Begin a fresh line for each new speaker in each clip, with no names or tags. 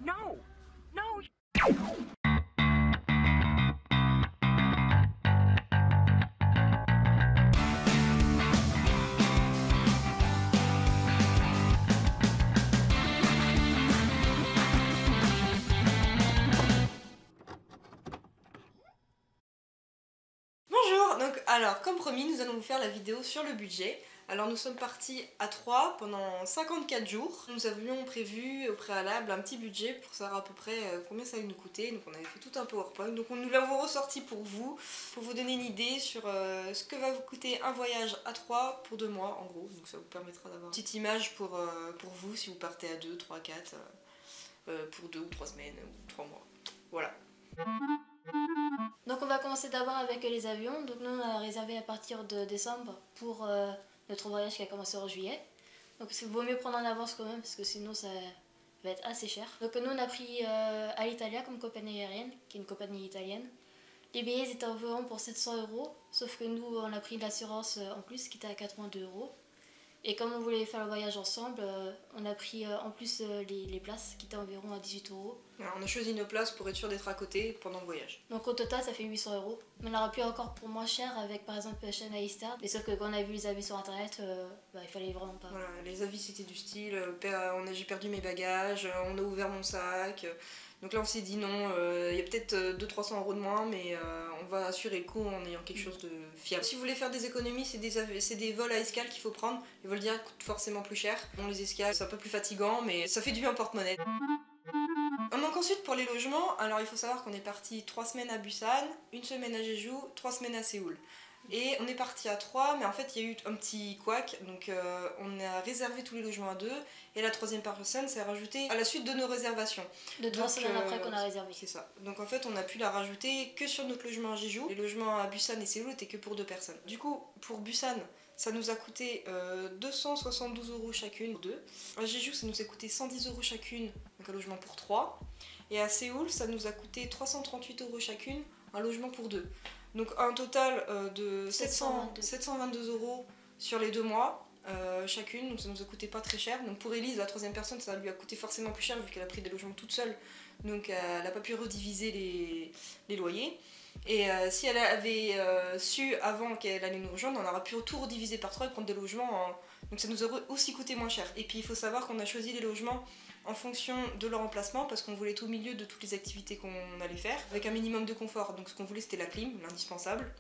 No! No!
Bonjour, donc alors comme promis nous allons vous faire la vidéo sur le budget. Alors nous sommes partis à 3 pendant 54 jours. Nous avions prévu au préalable un petit budget pour savoir à peu près combien ça allait nous coûter. Donc on avait fait tout un PowerPoint. Donc nous l'avons ressorti pour vous donner une idée sur ce que va vous coûter un voyage à 3 pour 2 mois en gros. Donc ça vous permettra d'avoir une petite image pour vous si vous partez à 2, 3, 4 pour 2 ou 3 semaines ou 3 mois. Voilà.
Donc on va commencer d'abord avec les avions. Donc nous on a réservé à partir de décembre pour notre voyage qui a commencé en juillet. Donc il vaut mieux prendre en avance quand même parce que sinon ça va être assez cher. Donc nous on a pris Alitalia comme compagnie aérienne, qui est une compagnie italienne. Les billets étaient environ pour 700 €, sauf que nous on a pris l'assurance en plus qui était à 82 €. Et comme on voulait faire le voyage ensemble, on a pris en plus les places qui étaient environ à 18 €.
Alors, on a choisi nos places pour être sûr d'être à côté pendant le voyage.
Donc au total ça fait 800 €. Mais on aurait pu encore pour moins cher avec par exemple China Eastern. Mais sauf que quand on a vu les avis sur internet, il fallait vraiment pas.
Voilà, les avis c'était du style j'ai perdu mes bagages, on a ouvert mon sac. Donc là on s'est dit non, il y a peut-être 200-300 € de moins, mais on va assurer le coup en ayant quelque chose de fiable. Si vous voulez faire des économies, c'est des vols à escale qu'il faut prendre. Les vols directs coûtent forcément plus cher. Bon, les escales c'est un peu plus fatigant, mais ça fait du bien en porte-monnaie. Donc ensuite pour les logements, alors il faut savoir qu'on est parti 3 semaines à Busan, 1 semaine à Jeju, 3 semaines à Séoul. Et on est parti à 3, mais en fait il y a eu un petit couac, donc on a réservé tous les logements à 2, et la 3e personne s'est rajoutée à la suite de nos réservations.
De 3 semaines après qu'on a réservé.
C'est ça. Donc en fait on a pu la rajouter que sur notre logement à Jeju. Les logements à Busan et Séoul étaient que pour 2 personnes. Du coup pour Busan, ça nous a coûté 272 € chacune pour 2. À Jeju ça nous a coûté 110 € chacune, donc un logement pour 3. Et à Séoul ça nous a coûté 338 € chacune, un logement pour 2. Donc un total de 722 € sur les 2 mois chacune, donc ça nous a coûté pas très cher. Donc pour Elise, la 3e personne, ça lui a coûté forcément plus cher vu qu'elle a pris des logements toute seule, donc elle n'a pas pu rediviser les loyers. Et si elle avait su avant qu'elle allait nous rejoindre, on aurait pu tout rediviser par 3 et prendre des logements, donc ça nous aurait aussi coûté moins cher. Et puis il faut savoir qu'on a choisi les logements en fonction de leur emplacement parce qu'on voulait être au milieu de toutes les activités qu'on allait faire, avec un minimum de confort. Donc ce qu'on voulait c'était la clim, l'indispensable,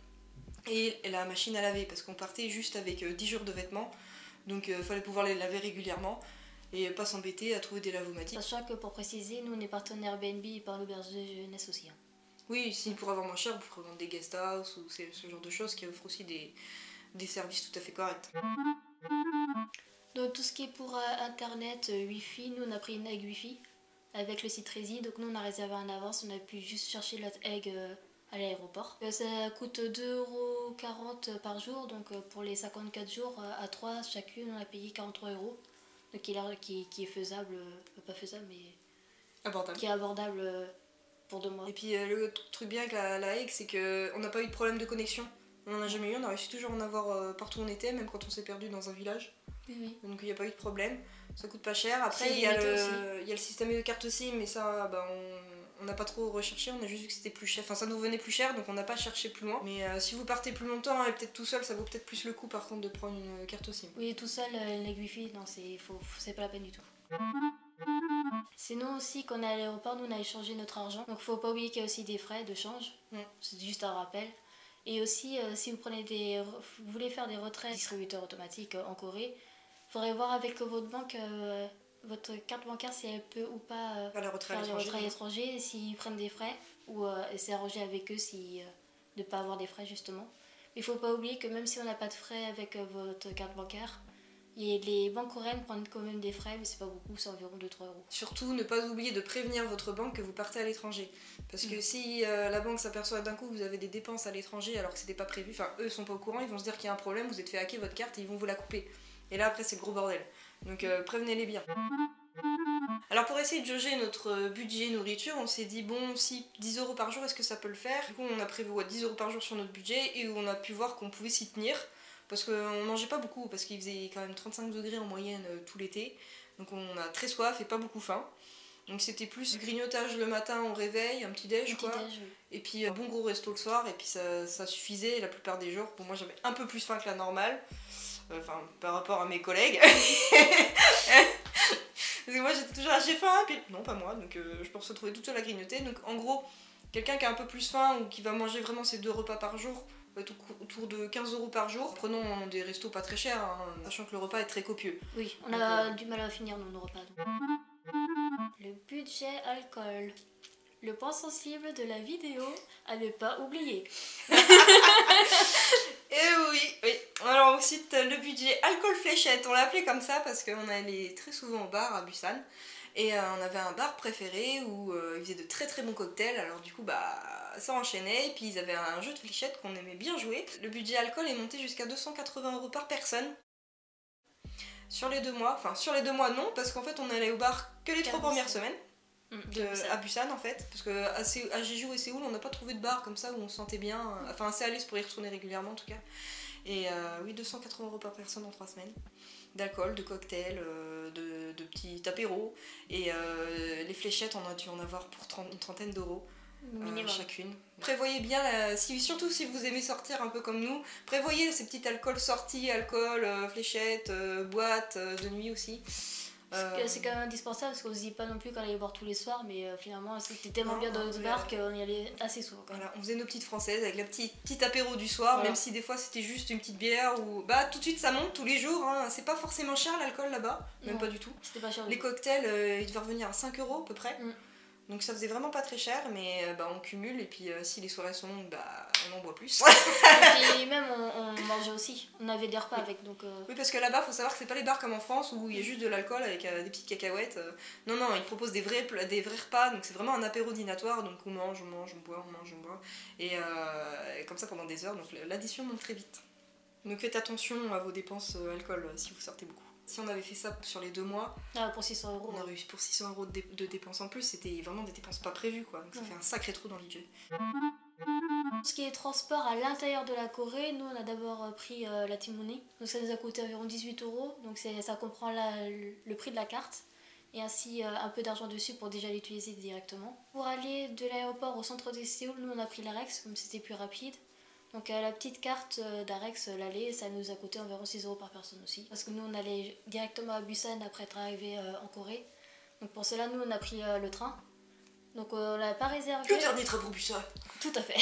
et la machine à laver parce qu'on partait juste avec 10 jours de vêtements, donc il fallait pouvoir les laver régulièrement et pas s'embêter à trouver des lavomatiques.
Sachant que pour préciser, nous on est partis en Airbnb et par l'auberge de jeunesse aussi.
Oui, si pour avoir moins cher, vous pourrez vendre des guest house ou ce genre de choses qui offrent aussi des services tout à fait corrects.
Donc tout ce qui est pour internet, wifi, nous on a pris une egg wifi avec le site Resi. Donc nous on a réservé en avance, on a pu juste chercher notre egg à l'aéroport. Ça coûte 2,40 € par jour, donc pour les 54 jours à 3 chacune on a payé 43 €. Donc qui est faisable, pas faisable mais
Abordable.
Qui est abordable pour 2 mois.
Et puis le truc bien avec la egg, c'est qu'on n'a pas eu de problème de connexion. On n'en a jamais eu, on a réussi toujours à en avoir partout où on était, même quand on s'est perdu dans un village.
Oui.
Donc il n'y a pas eu de problème, ça coûte pas cher. Après il y a le système de carte SIM, mais ça on n'a pas trop recherché, on a juste vu que c'était plus cher, enfin ça nous venait plus cher donc on n'a pas cherché plus loin. Mais si vous partez plus longtemps et peut-être tout seul, ça vaut peut-être plus le coup par contre de prendre une carte SIM.
Oui, tout seul, la wifi, non c'est pas la peine du tout. Sinon aussi quand on est à l'aéroport, nous on a échangé notre argent, donc faut pas oublier qu'il y a aussi des frais de change, c'est juste un rappel. Et aussi si vous voulez faire des retraits distributeurs automatiques en Corée, il faudrait voir avec votre banque, votre carte bancaire si elle peut ou pas
faire les retraits
à l'étranger, s'ils prennent des frais, ou c'est arrangé avec eux de ne pas avoir des frais justement. Mais il faut pas oublier que même si on n'a pas de frais avec votre carte bancaire, les banques coréennes prennent quand même des frais, mais c'est pas beaucoup, c'est environ 2-3 €.
Surtout, ne pas oublier de prévenir votre banque que vous partez à l'étranger. Parce que si la banque s'aperçoit d'un coup que vous avez des dépenses à l'étranger alors que c'était pas prévu, enfin eux sont pas au courant, ils vont se dire qu'il y a un problème, vous êtes fait hacker votre carte et ils vont vous la couper. Et là après c'est le gros bordel. Donc prévenez-les bien. Alors pour essayer de jauger notre budget nourriture, on s'est dit bon, si 10 € par jour, est-ce que ça peut le faire? Du coup on a prévu 10 € par jour sur notre budget et on a pu voir qu'on pouvait s'y tenir. parce qu'on mangeait pas beaucoup, parce qu'il faisait quand même 35 degrés en moyenne tout l'été. Donc on a très soif et pas beaucoup faim. Donc c'était plus du grignotage le matin au réveil, un petit déj quoi.
Petit-déj, oui.
Et puis un bon gros resto le soir, et puis ça suffisait la plupart des jours. Pour moi j'avais un peu plus faim que la normale, enfin par rapport à mes collègues. Parce que moi j'étais toujours j'ai faim, puis non pas moi, donc je peux se retrouver toute seule à grignoter. Donc en gros, quelqu'un qui a un peu plus faim ou qui va manger vraiment ses 2 repas par jour, va être autour de 15 € par jour. Prenons des restos pas très chers, hein, sachant que le repas est très copieux.
Oui, on a du mal à finir nos repas. Donc. Le budget alcool. Le point sensible de la vidéo à ne pas oublier.
Et oui. Alors ensuite, le budget alcool fléchette, on l'appelait comme ça parce qu'on allait très souvent au bar à Busan. Et on avait un bar préféré où ils faisaient de très très bons cocktails. Alors du coup, ça enchaînait. Et puis ils avaient un jeu de fléchettes qu'on aimait bien jouer. Le budget alcool est monté jusqu'à 280 € par personne. Sur les 2 mois. Enfin, sur les 2 mois, non, parce qu'en fait, on allait au bar que les 3 premières semaines. À Busan en fait, parce qu'à Jeju et Séoul on n'a pas trouvé de bar comme ça où on se sentait bien, enfin assez à l'aise pour y retourner régulièrement en tout cas. Et oui, 280 € par personne en 3 semaines, d'alcool, de cocktails, de petits apéros, et les fléchettes on a dû en avoir pour une trentaine d'euros chacune. Prévoyez bien, surtout si vous aimez sortir un peu comme nous, prévoyez ces petits alcools sorties, alcool, fléchettes, boîtes, de nuit aussi.
C'est quand même indispensable parce qu'on se dit pas non plus qu'on allait boire tous les soirs, mais finalement c'était tellement bien dans notre bar qu'on y allait assez souvent.
Voilà, on faisait nos petites françaises avec la petite apéro du soir, voilà. Même si des fois c'était juste une petite bière ou tout de suite ça monte tous les jours, hein. C'est pas forcément cher l'alcool là-bas, même pas du tout.
C'était pas cher.
Les cocktails ils devaient revenir à 5 € à peu près. Donc ça faisait vraiment pas très cher, mais on cumule et puis si les soirées sont longues, on en boit plus.
Et puis même on mangeait aussi, on avait des repas avec donc...
Oui, parce que là-bas faut savoir que c'est pas les bars comme en France où il y a juste de l'alcool avec des petites cacahuètes. Non, ils proposent des vrais repas, donc c'est vraiment un apéro dînatoire, donc on mange, on boit. Et comme ça pendant des heures, donc l'addition monte très vite. Donc faites attention à vos dépenses alcool si vous sortez beaucoup. Si on avait fait ça sur les 2 mois,
pour 600 €.
On aurait eu pour 600 € de dépenses en plus, c'était vraiment des dépenses pas prévues quoi, donc ça fait un sacré trou dans le budget.
Ce qui est transport à l'intérieur de la Corée, nous on a d'abord pris la T-Money, donc ça nous a coûté environ 18 €, donc ça comprend le prix de la carte et ainsi un peu d'argent dessus pour déjà l'utiliser directement. Pour aller de l'aéroport au centre de Séoul, nous on a pris l'Arex comme c'était plus rapide. Donc la petite carte d'Arex, l'aller, ça nous a coûté environ 6 € par personne aussi. Parce que nous on allait directement à Busan après être arrivé en Corée. Donc pour cela nous on a pris le train. Donc on l'a pas réservé.
Le dernier train pour Busan.
Tout à fait.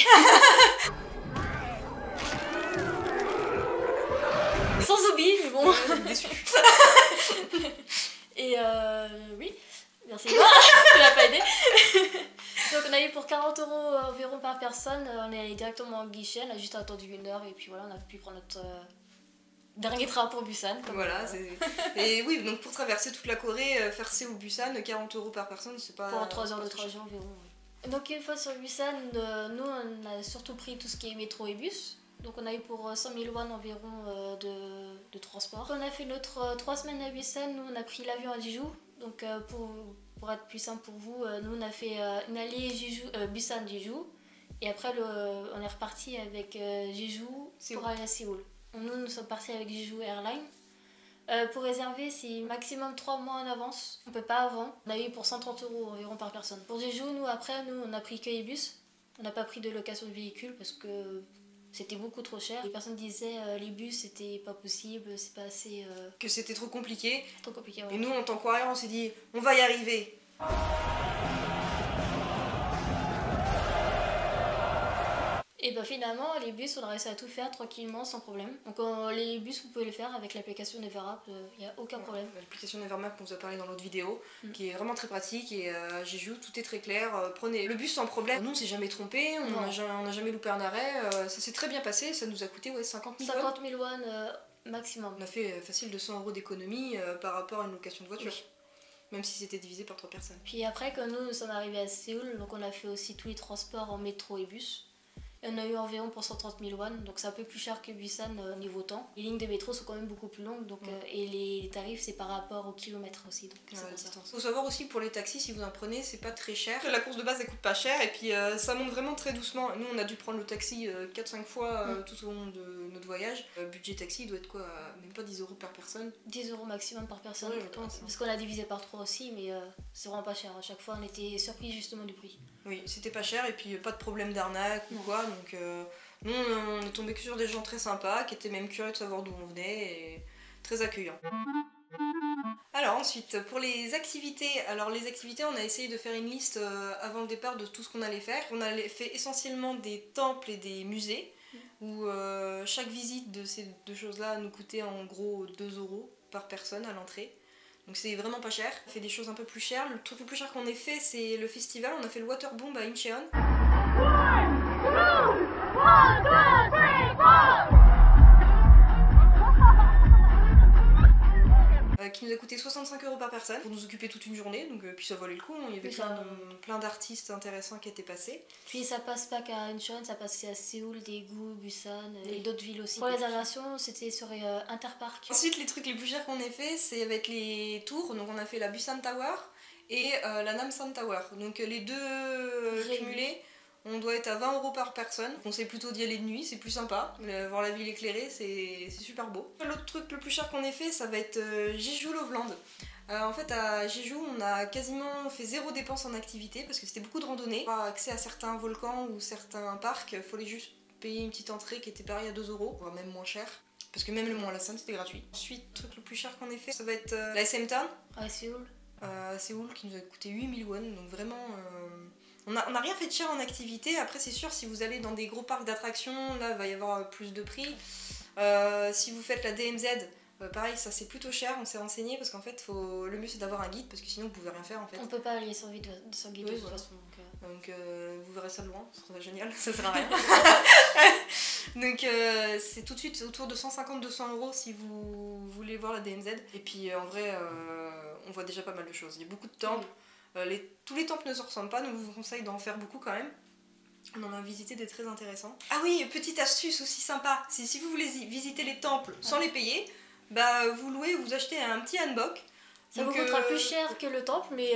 Sans oublier, mais bon.
Déçu.
Et oui, merci. Tu m'as pas aidé. Donc on a eu pour 40 € environ par personne, on est allé directement au guichet, on a juste attendu 1 heure et puis voilà, on a pu prendre notre dernier train pour Busan.
Voilà, et oui, donc pour traverser toute la Corée, faire Séoul-Busan, 40 € par personne, c'est pas...
Pour 3 heures de trajet environ, oui. Donc une fois sur Busan, nous on a surtout pris tout ce qui est métro et bus. Donc on a eu pour 100 000 won environ de transport. Quand on a fait notre 3 semaines à Busan, nous on a pris l'avion à Jeju. Donc pour être plus simple pour vous, nous on a fait une allée Busan-Jeju. Et après on est reparti avec Jeju pour aller à Séoul. Nous sommes partis avec Jeju Airlines. Pour réserver, c'est maximum 3 mois en avance. On peut pas avant. On a eu pour 130 € environ par personne. Pour Jeju, après, on a pris que les bus. On n'a pas pris de location de véhicule parce que c'était beaucoup trop cher. Les personnes disaient les bus c'était pas possible, c'est pas assez...
Que c'était trop compliqué.
Trop compliqué, ouais.
Et nous en tant qu'Orient on s'est dit on va y arriver.
Et ben finalement les bus on a réussi à tout faire tranquillement sans problème. Donc les bus vous pouvez le faire avec l'application Nevermap, il n'y a aucun problème.
L'application Nevermap qu'on vous a parlé dans l'autre vidéo, qui est vraiment très pratique et à Jeju tout est très clair. Prenez le bus sans problème. Nous on s'est jamais trompé, on n'a jamais loupé un arrêt, ça s'est très bien passé, ça nous a coûté 50 000 won.
50 000 won maximum.
On a fait facile 200 € d'économie par rapport à une location de voiture. Oui. Même si c'était divisé par 3 personnes.
Puis après quand nous sommes arrivés à Séoul, donc on a fait aussi tous les transports en métro et bus. Et on a eu environ pour 130 000 won, donc c'est un peu plus cher que Busan niveau temps. Les lignes de métro sont quand même beaucoup plus longues, donc, et les tarifs c'est par rapport au kilomètre aussi. Donc c'est pour ça.
Faut savoir aussi pour les taxis, si vous en prenez, c'est pas très cher. La course de base elle coûte pas cher et puis ça monte vraiment très doucement. Nous on a dû prendre le taxi 4-5 fois tout au long de notre voyage. Budget taxi il doit être quoi, même pas 10 € par personne.
10 € maximum par personne,
Ouais,
parce qu'on a divisé par 3 aussi, mais c'est vraiment pas cher. À chaque fois on était surpris justement du prix.
Oui, c'était pas cher et puis pas de problème d'arnaque ou quoi, donc nous on est tombé que sur des gens très sympas qui étaient même curieux de savoir d'où on venait et très accueillants. Alors ensuite, pour les activités, on a essayé de faire une liste avant le départ de tout ce qu'on allait faire. On a fait essentiellement des temples et des musées, où chaque visite de ces deux choses-là nous coûtait en gros 2 € par personne à l'entrée. Donc c'est vraiment pas cher. On fait des choses un peu plus chères. Le truc le plus cher qu'on ait fait, c'est le festival. On a fait le Waterbomb à Incheon. Qui nous a coûté 65 € par personne pour nous occuper toute une journée, donc puis ça valait le coup, il y avait plein d'artistes intéressants qui étaient passés.
Puis ça passe pas qu'à Incheon, ça passe aussi à Séoul, Daegu, Busan et d'autres villes aussi. Pour les réservations, c'était sur Interpark.
Ensuite, les trucs les plus chers qu'on ait fait, c'est avec les tours, donc on a fait la Busan Tower et la Namsan Tower, donc les deux cumulés. On doit être à 20 € par personne. On conseille plutôt d'y aller de nuit, c'est plus sympa. Voir la ville éclairée, c'est super beau. L'autre truc le plus cher qu'on ait fait, ça va être Jeju Loveland. En fait, à Jeju, on a quasiment fait 0 dépenses en activité parce que c'était beaucoup de randonnées. Pour avoir accès à certains volcans ou certains parcs, il fallait juste payer une petite entrée qui était pareil à 2 €, voire même moins cher. Parce que même le Mont Alassan, c'était gratuit. Ensuite, le truc le plus cher qu'on ait fait, ça va être la SM Town.
À Séoul.
Séoul, qui nous a coûté 8000 won, donc vraiment... On n'a rien fait de cher en activité. Après, c'est sûr, si vous allez dans des gros parcs d'attractions, là, il va y avoir plus de prix. Si vous faites la DMZ, pareil, ça c'est plutôt cher, on s'est renseigné parce qu'en fait, le mieux c'est d'avoir un guide parce que sinon vous pouvez rien faire en fait.
On peut pas aller sans guide de toute façon.
Donc vous verrez ça de loin, ça serait génial, ça sert à rien. Donc c'est tout de suite autour de 150-200 € si vous voulez voir la DMZ. Et puis en vrai, on voit déjà pas mal de choses. Il y a beaucoup de temples. Tous les temples ne se ressemblent pas, nous vous conseille d'en faire beaucoup quand même. On en a visité des très intéressants. Ah oui, petite astuce aussi sympa, si vous voulez visiter les temples sans les payer, bah vous louez ou vous achetez un petit hanbok.
Ça vous coûtera plus cher que le temple, mais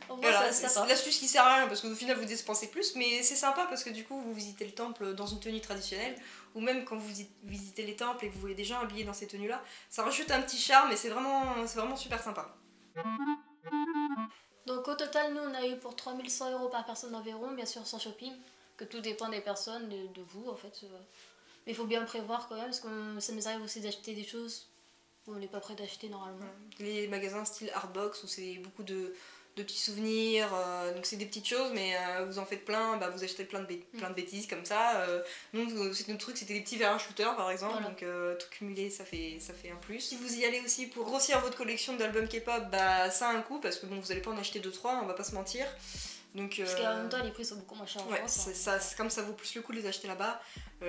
voilà, c'est l'astuce qui sert à rien parce qu'au final vous dépensez plus, mais c'est sympa parce que du coup vous visitez le temple dans une tenue traditionnelle, ou même quand vous visitez les temples et que vous voyez des gens habillés dans ces tenues là, ça rajoute un petit charme et c'est vraiment super sympa.
Donc au total, nous on a eu pour 3100 € par personne environ, bien sûr sans shopping, que tout dépend des personnes, de vous en fait. Mais il faut bien prévoir quand même, parce que ça nous arrive aussi d'acheter des choses où on n'est pas prêt d'acheter normalement.
Les magasins style Artbox où c'est beaucoup de petits souvenirs, donc c'est des petites choses, mais vous en faites plein, bah, vous achetez plein de bêtises comme ça. Nous, c'est notre truc, c'était des petits verres à shooter par exemple, voilà. Donc tout cumulé ça fait un plus. Si vous y allez aussi pour grossir votre collection d'albums K-pop, bah ça a un coût, parce que bon, vous allez pas en acheter 2-3, on va pas se mentir. Donc,
parce qu'en même temps les prix sont beaucoup moins chers en France.
C'est comme ça vaut plus le coup de les acheter là-bas.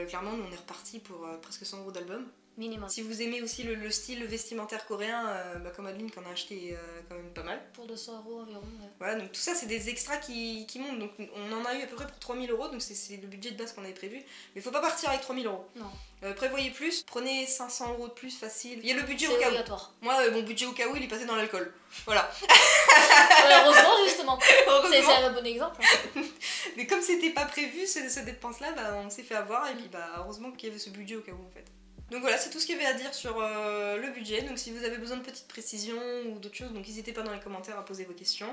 Clairement, nous on est reparti pour presque 100 € d'album.
Minimum.
Si vous aimez aussi le style vestimentaire coréen, comme Adeline qui en a acheté quand même pas mal.
Pour 200 € environ. Ouais.
Voilà, donc tout ça c'est des extras qui montent. Donc on en a eu à peu près pour 3000 €, donc c'est le budget de base qu'on avait prévu. Mais faut pas partir avec 3000 €.
Non.
Prévoyez plus, prenez 500 € de plus facile. Il y a le budget au
cas où.
C'est
obligatoire.
Moi, mon budget au cas où, il est passé dans l'alcool. Voilà.
Heureusement, justement. C'est un bon exemple.
Mais comme c'était pas prévu, cette dépense-là, bah, on s'est fait avoir. Et puis, bah, heureusement qu'il y avait ce budget au cas où, en fait. Donc voilà, c'est tout ce qu'il y avait à dire sur le budget. Donc si vous avez besoin de petites précisions ou d'autres choses, donc n'hésitez pas dans les commentaires à poser vos questions.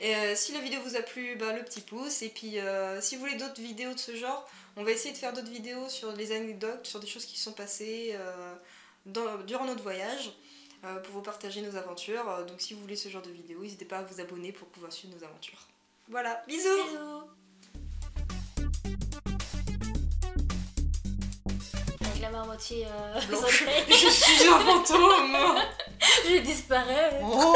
Et si la vidéo vous a plu, bah, le petit pouce. Et puis si vous voulez d'autres vidéos de ce genre, on va essayer de faire d'autres vidéos sur les anecdotes, sur des choses qui sont passées durant notre voyage, pour vous partager nos aventures. Donc si vous voulez ce genre de vidéos, n'hésitez pas à vous abonner pour pouvoir suivre nos aventures. Voilà, bisous.
Bisous. La main à moitié
blanche. Je suis un fantôme.
Je disparais.
Oh.